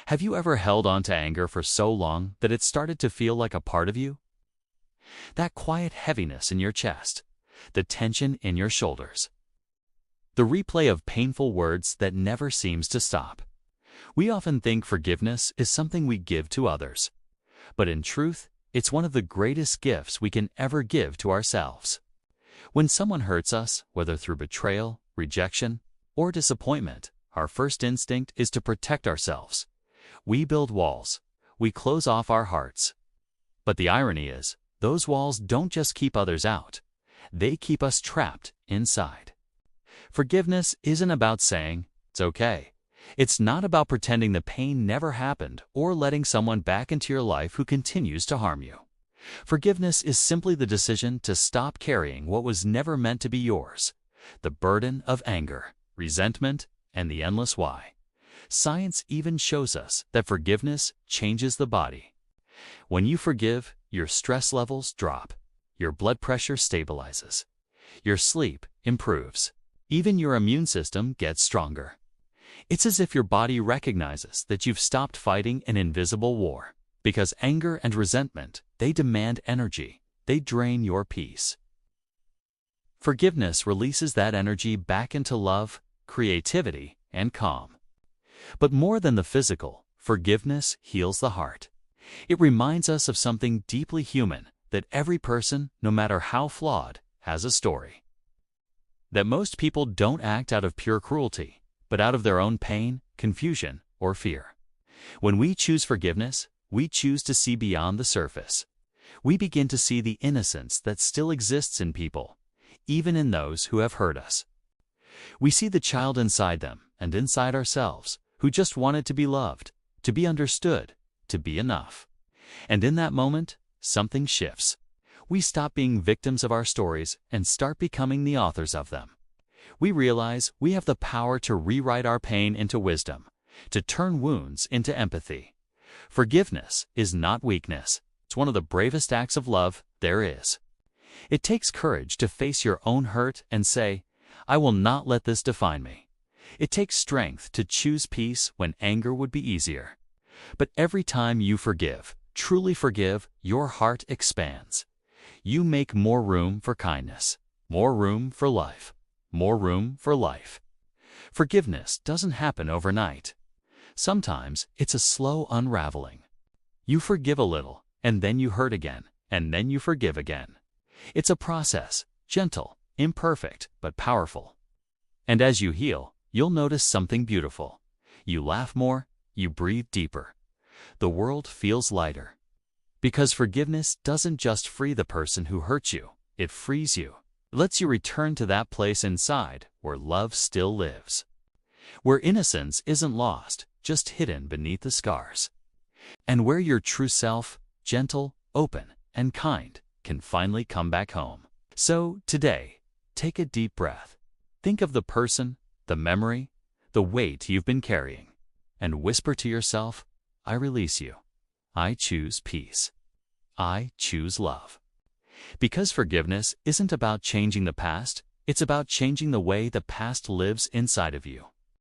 Have you ever held on to anger for so long that it started to feel like a part of you? That quiet heaviness in your chest, the tension in your shoulders, the replay of painful words that never seems to stop. We often think forgiveness is something we give to others, but in truth, it's one of the greatest gifts we can ever give to ourselves. When someone hurts us, whether through betrayal, rejection, or disappointment, our first instinct is to protect ourselves. We build walls. We close off our hearts. But the irony is, those walls don't just keep others out. They keep us trapped inside. Forgiveness isn't about saying, "It's okay." It's not about pretending the pain never happened or letting someone back into your life who continues to harm you. Forgiveness is simply the decision to stop carrying what was never meant to be yours, the burden of anger, resentment, and the endless why. Science even shows us that forgiveness changes the body. When you forgive, your stress levels drop, your blood pressure stabilizes, your sleep improves, even your immune system gets stronger. It's as if your body recognizes that you've stopped fighting an invisible war. Because anger and resentment, they demand energy. They drain your peace. Forgiveness releases that energy back into love, creativity, and calm. But more than the physical, forgiveness heals the heart. It reminds us of something deeply human, that every person, no matter how flawed, has a story. That most people don't act out of pure cruelty, but out of their own pain, confusion, or fear. When we choose forgiveness, we choose to see beyond the surface. We begin to see the innocence that still exists in people, even in those who have hurt us. We see the child inside them and inside ourselves, who just wanted to be loved, to be understood, to be enough. And in that moment, something shifts. We stop being victims of our stories and start becoming the authors of them. We realize we have the power to rewrite our pain into wisdom, to turn wounds into empathy. Forgiveness is not weakness. It's one of the bravest acts of love there is. It takes courage to face your own hurt and say, "I will not let this define me." It takes strength to choose peace when anger would be easier. But every time you forgive, truly forgive, your heart expands. You make more room for kindness, more room for life, more room for life. Forgiveness doesn't happen overnight. Sometimes it's a slow unraveling. You forgive a little, and then you hurt again, and then you forgive again. It's a process, gentle, imperfect, but powerful. And as you heal, you'll notice something beautiful. You laugh more, you breathe deeper. The world feels lighter. Because forgiveness doesn't just free the person who hurt you, it frees you. It lets you return to that place inside where love still lives. Where innocence isn't lost, just hidden beneath the scars. And where your true self, gentle, open, and kind, can finally come back home. So, today, take a deep breath. Think of the person, the memory, the weight you've been carrying, and whisper to yourself, "I release you. I choose peace. I choose love." Because forgiveness isn't about changing the past, it's about changing the way the past lives inside of you.